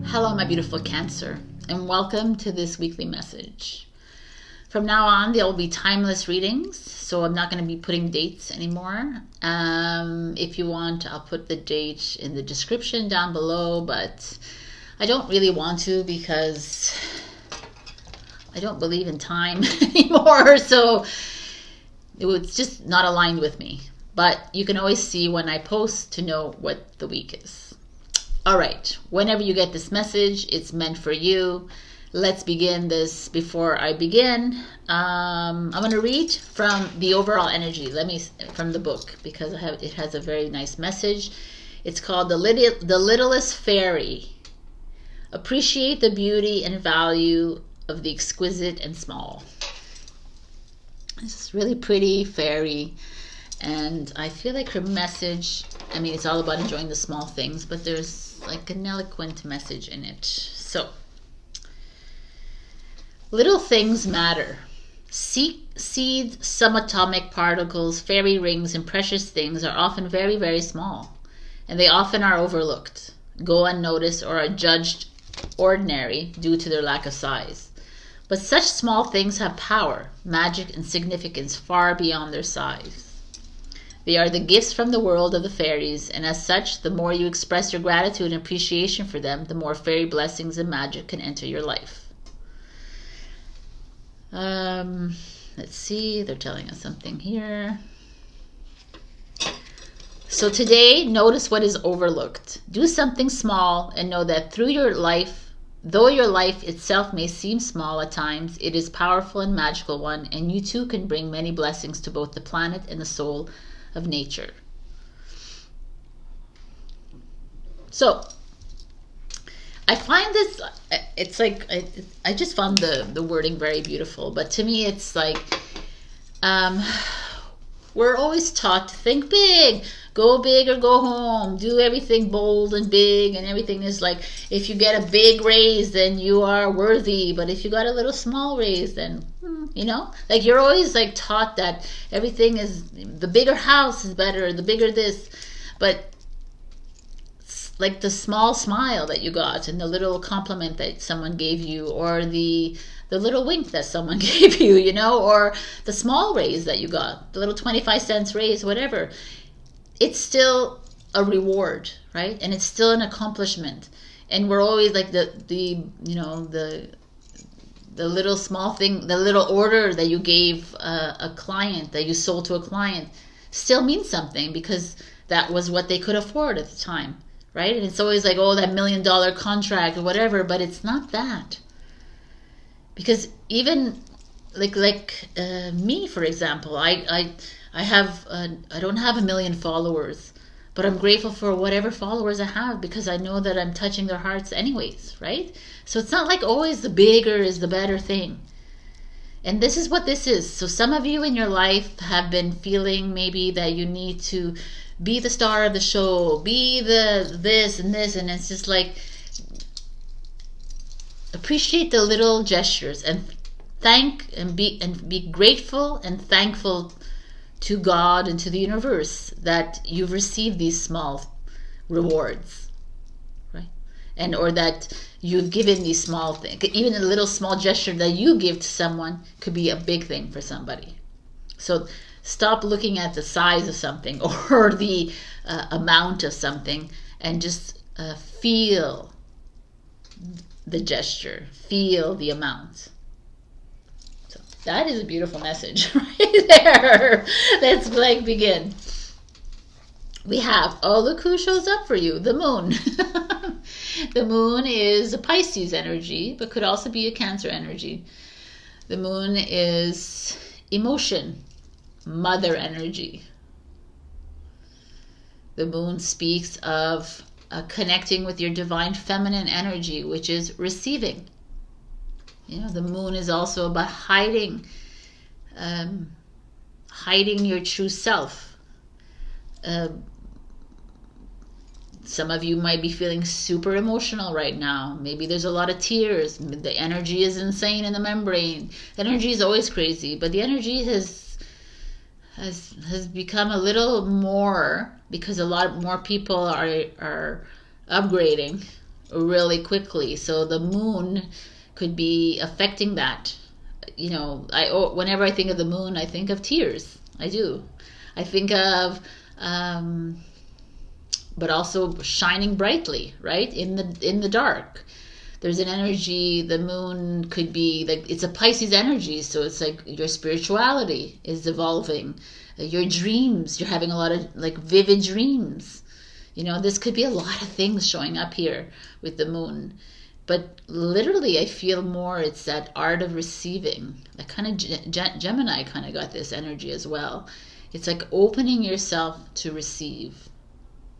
Hello, my beautiful Cancer, and welcome to this weekly message. From now on, there will be timeless readings, so I'm not going to be putting dates anymore. If you want, I'll put the date in the description down below, but I don't really want to because I don't believe in time anymore, so it's just not aligned with me. But you can always see when I post to know what the week is. All right, whenever you get this message, it's meant for you. Let's begin this. Before I begin, I'm going to read from the overall energy. From the book, because it has a very nice message. It's called The Littlest Fairy. Appreciate the beauty and value of the exquisite and small. It's really pretty fairy. And I feel like her message, it's all about enjoying the small things, but there's like an eloquent message in it. So, little things matter. Seeds, subatomic particles, fairy rings, and precious things are often very, very small, and they often are overlooked, go unnoticed, or are judged ordinary due to their lack of size. But such small things have power, magic, and significance far beyond their size. They are the gifts from the world of the fairies, and as such, the more you express your gratitude and appreciation for them, the more fairy blessings and magic can enter your life. Let's see, they're telling us something here. So today, notice what is overlooked. Do something small and know that though your life itself may seem small at times, it is a powerful and magical one, and you too can bring many blessings to both the planet and the soul of nature. So I find this, it's like, I just found the wording very beautiful, but to me it's like, we're always taught to think big, go big or go home, do everything bold and big, and everything is like, if you get a big raise, then you are worthy, but if you got a little small raise, then like you're always like taught that everything is, the bigger house is better, the bigger this, but like the small smile that you got and the little compliment that someone gave you, or the little wink that someone gave you, or the small raise that you got, the little 25 cents raise, whatever, it's still a reward, right? And it's still an accomplishment. And we're always like the little small thing, the little order that you gave a client, that you sold to a client, still means something because that was what they could afford at the time, right? And it's always like, oh, that $1 million contract or whatever, but it's not that. Because even like me, for example, I don't have 1 million followers, but I'm grateful for whatever followers I have because I know that I'm touching their hearts anyways, right? So it's not like always the bigger is the better thing. And this is what this is. So some of you in your life have been feeling maybe that you need to be the star of the show, be the this and this, and it's just like, appreciate the little gestures and be grateful and thankful to God and to the universe that you've received these small rewards, right? Or that you've given these small things. Even a little small gesture that you give to someone could be a big thing for somebody. So stop looking at the size of something or the amount of something, and just feel the gesture, feel the amount. So that is a beautiful message right there. Let's begin. We have, look who shows up for you, the moon. The moon is a Pisces energy, but could also be a Cancer energy. The moon is emotion, mother energy. The moon speaks of connecting with your divine feminine energy, which is receiving. The moon is also about hiding your true self. Some of you might be feeling super emotional right now. Maybe there's a lot of tears. The energy is insane in the membrane. The energy is always crazy, but the energy has become a little more because a lot more people are upgrading, really quickly. So the moon could be affecting that. You know, whenever I think of the moon, I think of tears. I do. I think of, but also shining brightly, right? In the dark. There's an energy. The moon could be like, it's a Pisces energy, so it's like your spirituality is evolving. Your dreams, you're having a lot of like vivid dreams. You know, this could be a lot of things showing up here with the moon. But literally, I feel more it's that art of receiving. That kind of Gemini kind of got this energy as well. It's like opening yourself to receive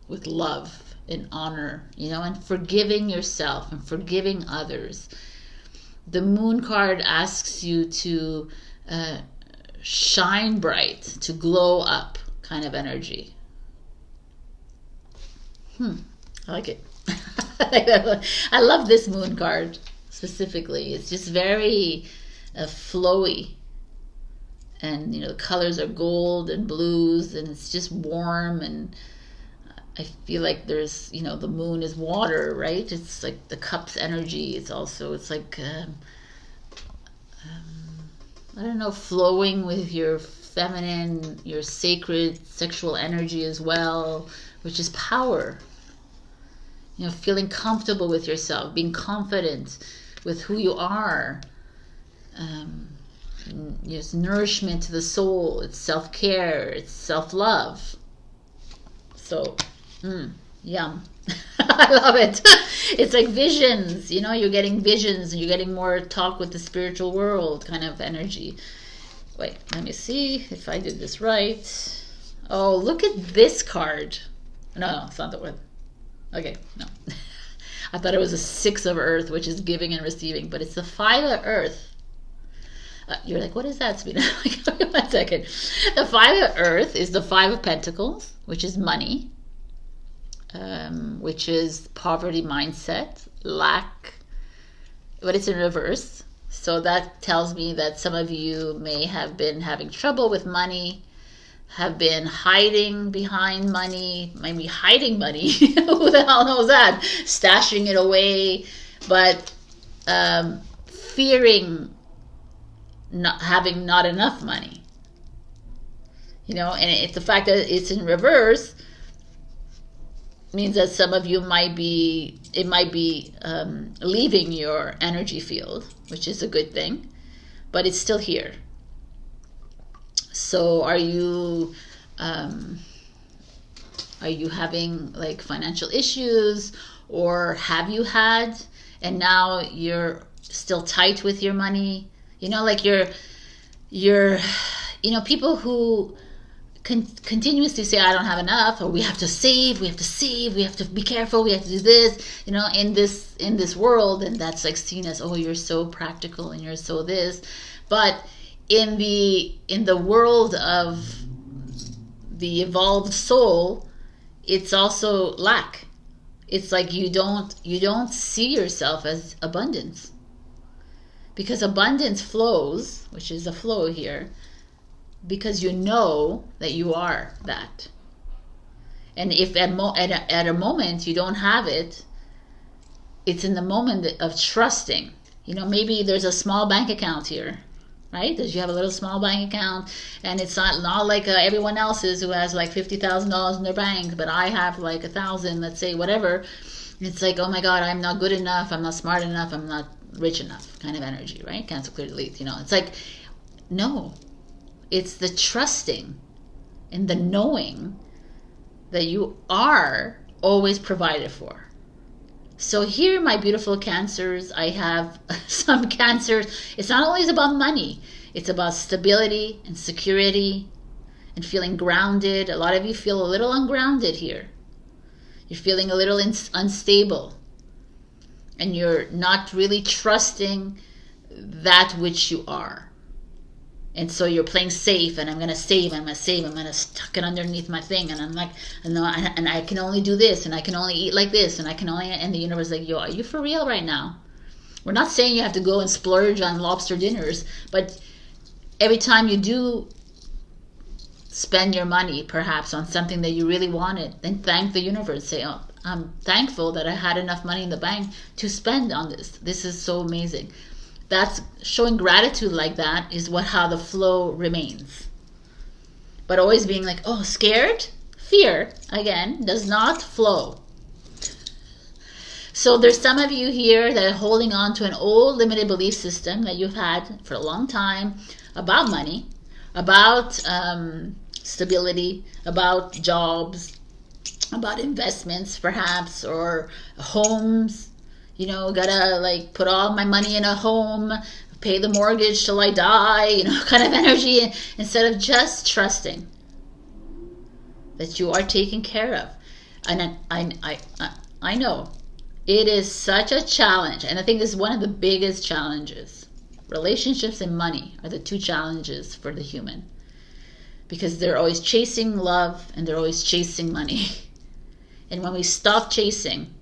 with love and honor, you know, and forgiving yourself and forgiving others. The moon card asks you to shine bright, to glow up kind of energy. I like it. I love this moon card specifically. It's just very flowy, and you know, the colors are gold and blues, and it's just warm, and I feel like there's, you know, the moon is water, right? It's like the cup's energy. It's also, it's like I don't know, flowing with your feminine, your sacred sexual energy as well, which is power. You know, feeling comfortable with yourself, being confident with who you are. It's nourishment to the soul. It's self-care. It's self-love. So, yum. I love it. It's like visions. You know, you're getting visions and you're getting more talk with the spiritual world kind of energy. Wait, let me see if I did this right. Oh, look at this card. No, it's not the one. Okay, no. I thought it was a 6 of Earth, which is giving and receiving, but it's the 5 of Earth. You're like, what is that, Sabrina? Like, 1 second. The 5 of Earth is the 5 of Pentacles, which is money, which is poverty mindset, lack, but it's in reverse. So that tells me that some of you may have been having trouble with money, have been hiding behind money, maybe hiding money. Who the hell knows that? Stashing it away, but fearing not having not enough money. You know, and it's the fact that it's in reverse means that some of you might be leaving your energy field, which is a good thing, but it's still here. So are you having like financial issues, or have you had, and now you're still tight with your money? You know, like you're you know, people who continuously say, I don't have enough, or we have to save, we have to be careful, we have to do this, you know, in this world, and that's like seen as, oh, you're so practical and you're so this. But in the world of the evolved soul, it's also lack. It's like you don't see yourself as abundance, because abundance flows, which is a flow here, because you know that you are that. And if at a moment you don't have it, it's in the moment of trusting. You know, maybe there's a small bank account here, right? Does you have a little small bank account, and it's not like everyone else's who has like $50,000 in their bank, but I have like 1,000, let's say, whatever. It's like, oh my God, I'm not good enough, I'm not smart enough, I'm not rich enough kind of energy, right? Cancel, clear, delete. You know, it's like, no, it's the trusting and the knowing that you are always provided for. So here, my beautiful Cancers, I have some Cancers. It's not always about money. It's about stability and security and feeling grounded. A lot of you feel a little ungrounded here. You're feeling a little unstable. And you're not really trusting that which you are. And so you're playing safe, and I'm going to save, I'm going to stuck it underneath my thing, and I'm like, and I can only do this, and I can only eat like this, and and the universe is like, yo, are you for real right now? We're not saying you have to go and splurge on lobster dinners, but every time you do spend your money, perhaps, on something that you really wanted, then thank the universe. Say, oh, I'm thankful that I had enough money in the bank to spend on this. This is so amazing. That's showing gratitude like that is how the flow remains. But always being like, oh, scared, fear, again, does not flow. So there's some of you here that are holding on to an old limited belief system that you've had for a long time about money, about stability, about jobs, about investments perhaps, or homes. You know, gotta like put all my money in a home, pay the mortgage till I die, you know, kind of energy, instead of just trusting that you are taken care of. And I know it is such a challenge, and I think this is one of the biggest challenges. Relationships and money are the two challenges for the human, because they're always chasing love and they're always chasing money. And when we stop chasing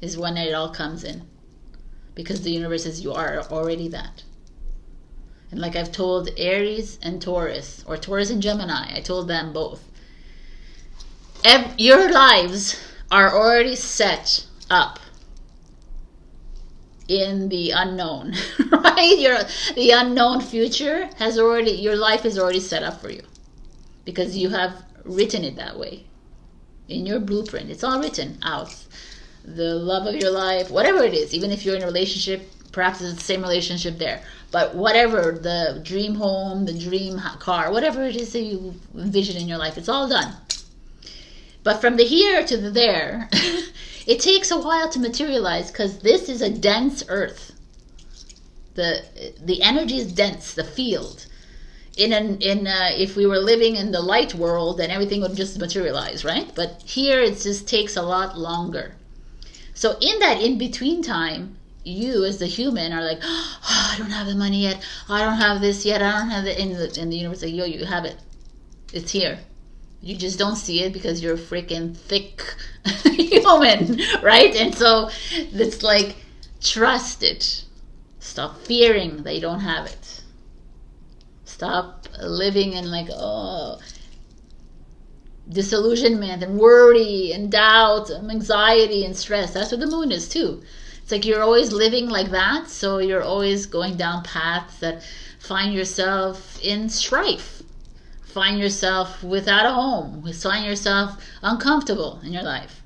is when it all comes in, because the universe says you are already that. And like I've told Aries and Taurus, or Taurus and Gemini, I told them both, your lives are already set up in the unknown, right? The unknown future has already, your life is already set up for you, because you have written it that way in your blueprint. It's all written out. The love of your life, whatever it is, even if you're in a relationship, perhaps it's the same relationship there, but whatever, the dream home, the dream car, whatever it is that you envision in your life, it's all done. But from the here to the there, it takes a while to materialize, because this is a dense earth. The energy is dense, the field. If we were living in the light world, then everything would just materialize, right? But here it just takes a lot longer. So in that in-between time, you as the human are like, oh, I don't have the money yet, I don't have this yet, I don't have it. In the universe, like, yo, you have it. It's here. You just don't see it because you're a freaking thick human, right? And so it's like, trust it. Stop fearing that you don't have it. Stop living in like, oh, disillusionment and worry and doubt and anxiety and stress. That's what the moon is too. It's like you're always living like that, so you're always going down paths that find yourself in strife, find yourself without a home, find yourself uncomfortable in your life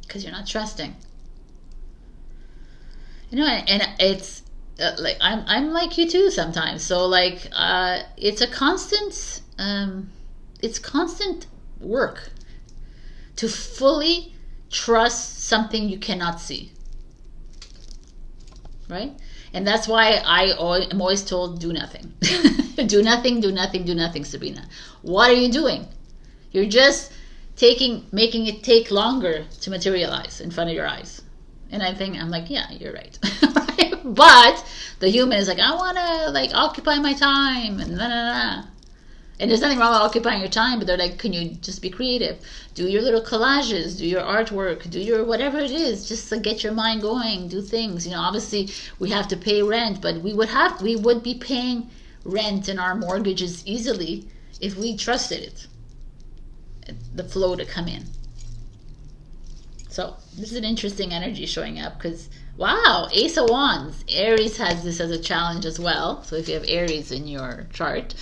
because you're not trusting. You know, and it's like I'm like you too sometimes. So like it's a constant work to fully trust something you cannot see, right? And that's why I'm always told, do nothing. Do nothing, do nothing, do nothing, Sabrina. What are you doing? You're just making it take longer to materialize in front of your eyes. And I'm like, yeah, you're right. But the human is like, I want to like occupy my time and And there's nothing wrong with occupying your time, but they're like, can you just be creative? Do your little collages, do your artwork, do your whatever it is, just to get your mind going, do things. You know, obviously we have to pay rent, but we would be paying rent and our mortgages easily if we trusted it, the flow to come in. So this is an interesting energy showing up because, wow, Ace of Wands. Aries has this as a challenge as well. So if you have Aries in your chart,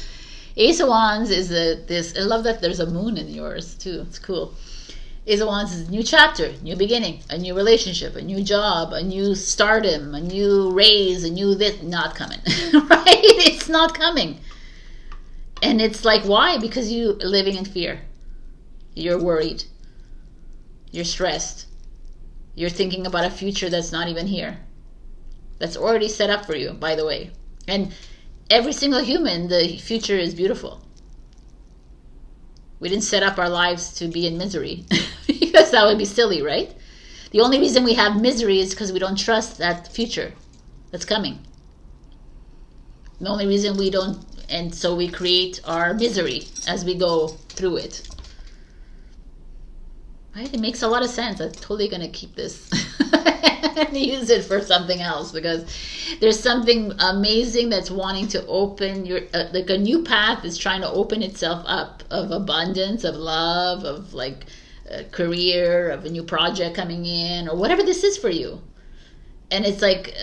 Ace of Wands is this. I love that there's a moon in yours too. It's cool. Ace of Wands is a new chapter, new beginning, a new relationship, a new job, a new stardom, a new raise, a new this. Not coming, right? It's not coming. And it's like, why? Because you're living in fear. You're worried. You're stressed. You're thinking about a future that's not even here. That's already set up for you, by the way. And every single human, the future is beautiful. We didn't set up our lives to be in misery because that would be silly, right? The only reason we have misery is because we don't trust that future that's coming. The only reason we don't, and so we create our misery as we go through it. Right? It makes a lot of sense. I'm totally going to keep this and use it for something else because there's something amazing that's wanting to open your, like a new path is trying to open itself up of abundance, of love, of like career, of a new project coming in, or whatever this is for you. And it's like,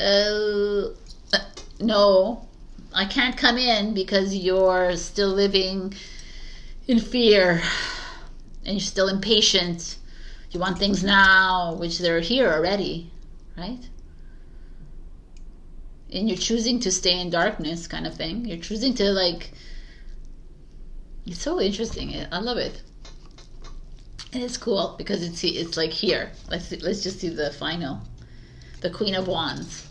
no, I can't come in because you're still living in fear and you're still impatient. You want things now, which they're here already, right? And you're choosing to stay in darkness, kind of thing. You're choosing to, like, it's so interesting. I love it. And it's cool because it's like here. Let's just see the final. The Queen of Wands.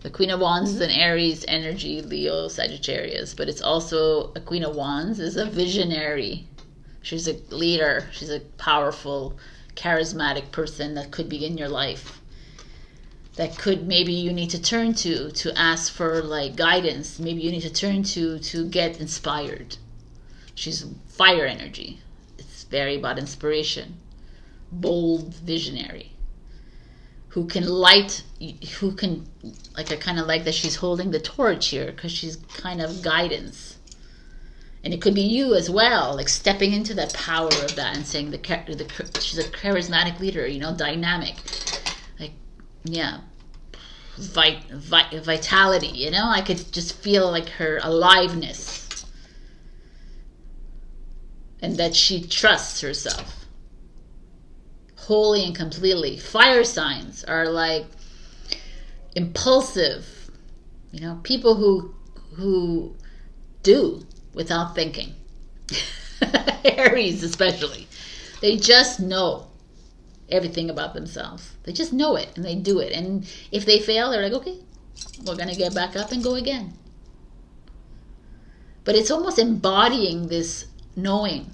The Queen of Wands is an Aries energy, Leo, Sagittarius, but it's also a Queen of Wands is a visionary. She's a leader. She's a powerful, charismatic person that could be in your life. That could, maybe you need to turn to ask for, like, guidance. Maybe you need to turn to get inspired. She's fire energy. It's very about inspiration. Bold visionary. Who can light, who can, like, I kind of like that she's holding the torch here because she's kind of guidance. And it could be you as well, like stepping into that power of that and saying she's a charismatic leader, you know, dynamic. Like, yeah, vitality, you know, I could just feel like her aliveness. And that she trusts herself. Wholly and completely. Fire signs are like impulsive, you know, people who do without thinking. Aries especially. They just know everything about themselves. They just know it and they do it. And if they fail, they're like, okay, we're going to get back up and go again. But it's almost embodying this knowing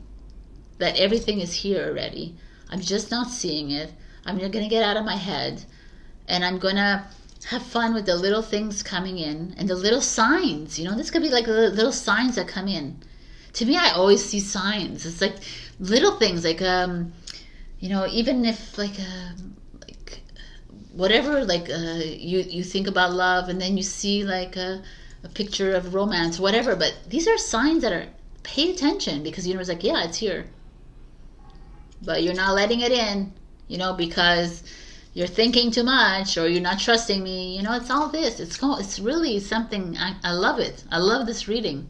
that everything is here already. I'm just not seeing it. I'm going to get out of my head and I'm going to have fun with the little things coming in and the little signs. You know, this could be like the little signs that come in. To me, I always see signs. It's like little things, like, you know, even if like whatever, like you think about love and then you see like a picture of romance, whatever. But these are signs that are, pay attention, because the universe is like, yeah, it's here. But you're not letting it in, you know, because you're thinking too much or you're not trusting me. You know, it's all this. It's really something. I love it. I love this reading.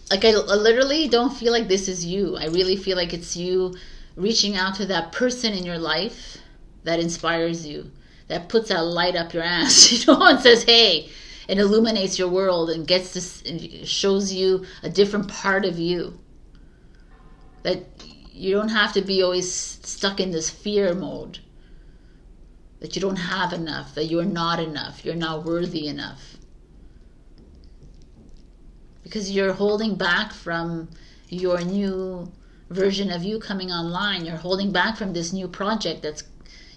Like, I literally don't feel like this is you. I really feel like it's you reaching out to that person in your life that inspires you, that puts that light up your ass, you know, and says, hey, and illuminates your world and gets this, and shows you a different part of you. That you don't have to be always stuck in this fear mode. That you don't have enough, that you're not enough, you're not worthy enough. Because you're holding back from your new version of you coming online. You're holding back from this new project that's,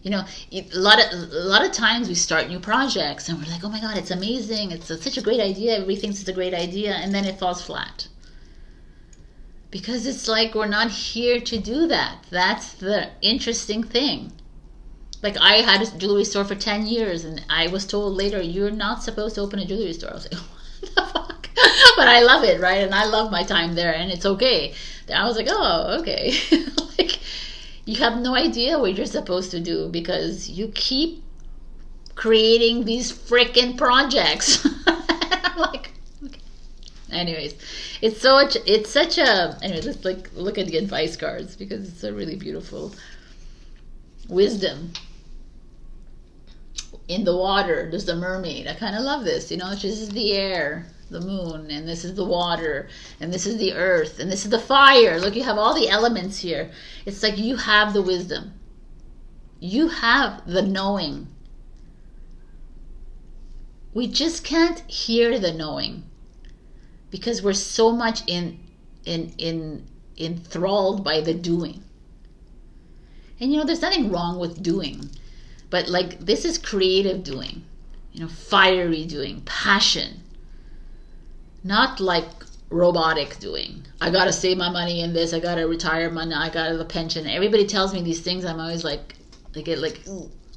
you know, a lot of times we start new projects and we're like, oh my God, it's amazing. It's such a great idea. Everybody thinks it's a great idea. And then it falls flat. Because it's like we're not here to do that. That's the interesting thing. Like, I had a jewelry store for 10 years and I was told later, you're not supposed to open a jewelry store. I was like, what the fuck? But I love it, right? And I love my time there and it's okay. I was like, oh, okay. Like, you have no idea what you're supposed to do because you keep creating these freaking projects. I'm like, okay. Anyways, it's such a, anyway, let's like look at the advice cards because it's a really beautiful wisdom. In the water, there's the mermaid. I kind of love this, you know, this is the air, the moon, and this is the water, and this is the earth, and this is the fire. Look, you have all the elements here. It's like you have the wisdom. You have the knowing. We just can't hear the knowing because we're so much enthralled by the doing. And you know, there's nothing wrong with doing, but like this is creative doing, you know, fiery doing, passion, not like robotic doing. I gotta save my money in this, I gotta retire money, I gotta the pension. Everybody tells me these things, I'm always like, I get like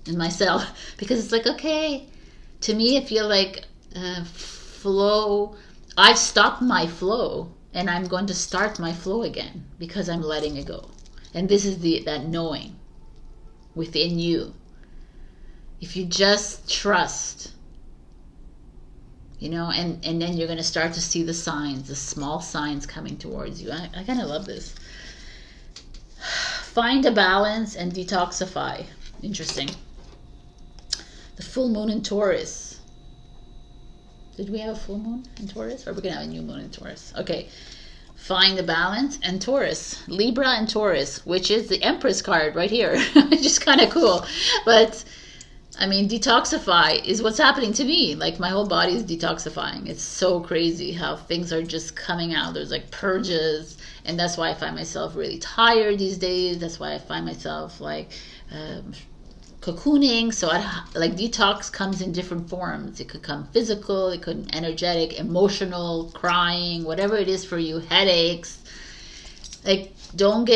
in myself because it's like, okay, to me I feel like flow. I've stopped my flow and I'm going to start my flow again because I'm letting it go. And this is that knowing within you. If you just trust, you know, and then you're going to start to see the signs, the small signs coming towards you. I kind of love this. Find a balance and detoxify. Interesting. The full moon in Taurus. Did we have a full moon in Taurus? Or are we going to have a new moon in Taurus? Okay. Find the balance and Taurus. Libra and Taurus, which is the Empress card right here. Which is kind of cool. But I mean, detoxify is what's happening to me. Like, my whole body is detoxifying. It's so crazy how things are just coming out. There's like purges, and that's why I find myself really tired these days. That's why I find myself like cocooning. So like detox comes in different forms. It could come physical, it could be energetic, emotional, crying, whatever it is for you, headaches. Like, don't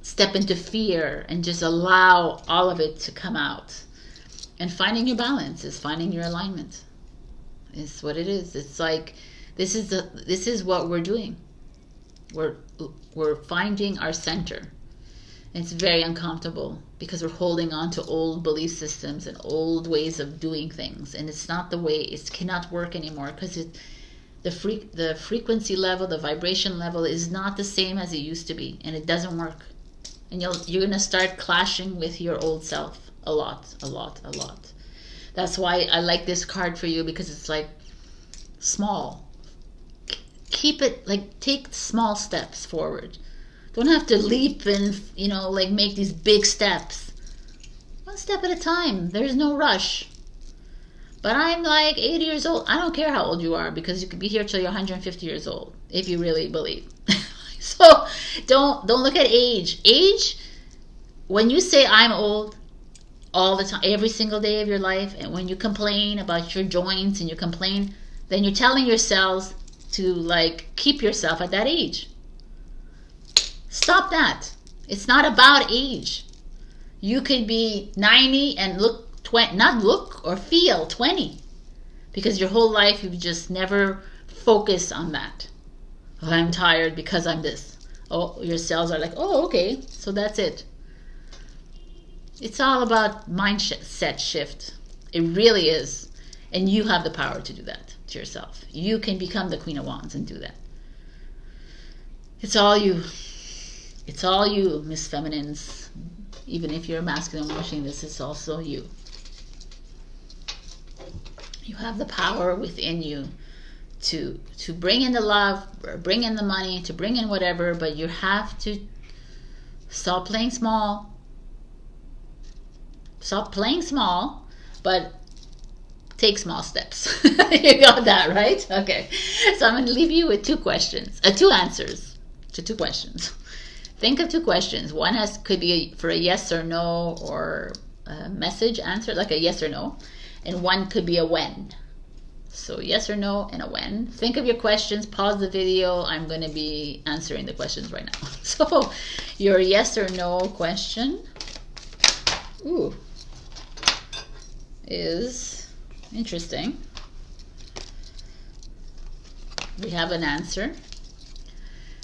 step into fear, and just allow all of it to come out. And finding your balance is finding your alignment. It's what it is. It's like, this is what we're doing. We're finding our center. And it's very uncomfortable because we're holding on to old belief systems and old ways of doing things, and it's not the way. It cannot work anymore because the frequency level, the vibration level is not the same as it used to be, and it doesn't work. And you're gonna start clashing with your old self a lot. That's why I like this card for you, because it's like small. Keep it, like, take small steps forward. Don't have to leap and, you know, like, make these big steps. One step at a time. There's no rush. But I'm like 80 years old. I don't care how old you are, because you could be here till you're 150 years old, if you really believe. So don't look at age. Age, when you say I'm old all the time, every single day of your life, and when you complain about your joints and you complain, then you're telling yourselves to, like, keep yourself at that age. Stop that. It's not about age. You could be 90 and not look or feel 20, because your whole life you've just never focused on that. Oh, I'm tired because I'm this. Oh, your cells are like, oh, okay, so that's it. It's all about mindset shift. It really is. And you have the power to do that to yourself. You can become the Queen of Wands and do that. It's all you. It's all you, Miss Feminines. Even if you're masculine watching this, it's also you. You have the power within you to bring in the love, or bring in the money, to bring in whatever, but you have to stop playing small. Stop playing small, but take small steps. You got that, right? Okay. So I'm going to leave you with two answers to two questions. Think of two questions. One could be for a yes or no, or a message answer, like a yes or no. And one could be a when. So yes or no and a when. Think of your questions. Pause the video. I'm going to be answering the questions right now. So your yes or no question is interesting. We have an answer.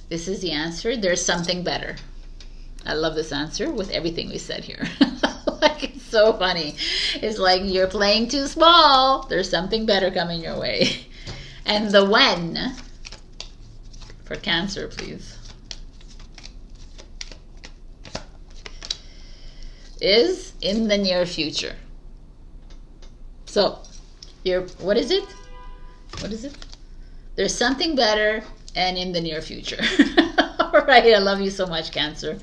This is the answer. There's something better. I love this answer with everything we said here. Like, it's so funny. It's like, you're playing too small. There's something better coming your way. And the when, for Cancer, please, is in the near future. So, what is it? What is it? There's something better and in the near future. All right, I love you so much, Cancer.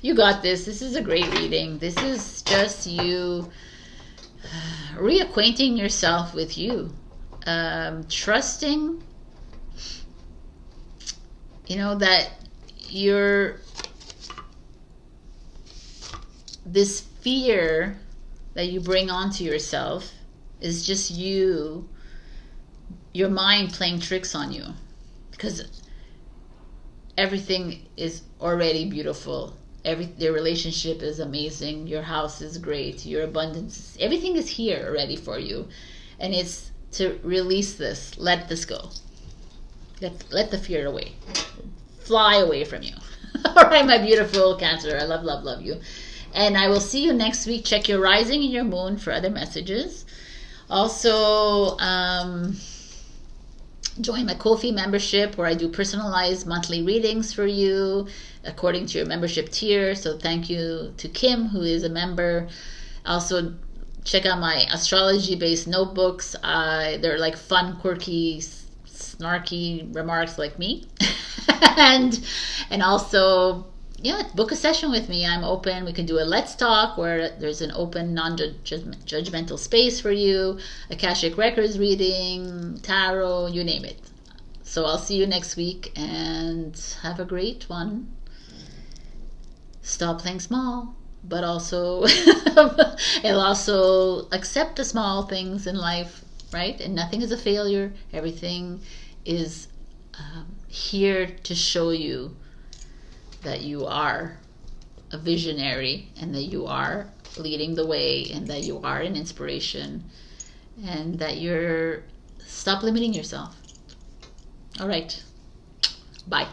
You got this. This is a great reading. This is just you reacquainting yourself with you. Trusting, you know, that this fear that you bring onto yourself is just your mind playing tricks on you, because everything is already beautiful. Your relationship is amazing. Your house is great. Your abundance, everything is here already for you. And it's to release this. Let this go. Let the fear away. Fly away from you. All right, my beautiful Cancer. I love, love, love you. And I will see you next week. Check your rising and your moon for other messages. Also, join my Ko-fi membership where I do personalized monthly readings for you according to your membership tier. So thank you to Kim, who is a member. Also, check out my astrology-based notebooks. They're like fun, quirky, snarky remarks like me. and also, yeah, book a session with me. I'm open. We can do a Let's Talk where there's an open, non-judgmental space for you. Akashic Records reading, tarot, you name it. So I'll see you next week and have a great one. Stop playing small, but also it'll also accept the small things in life, right? And nothing is a failure. Everything is here to show you that you are a visionary and that you are leading the way and that you are an inspiration and that stop limiting yourself. All right. Bye.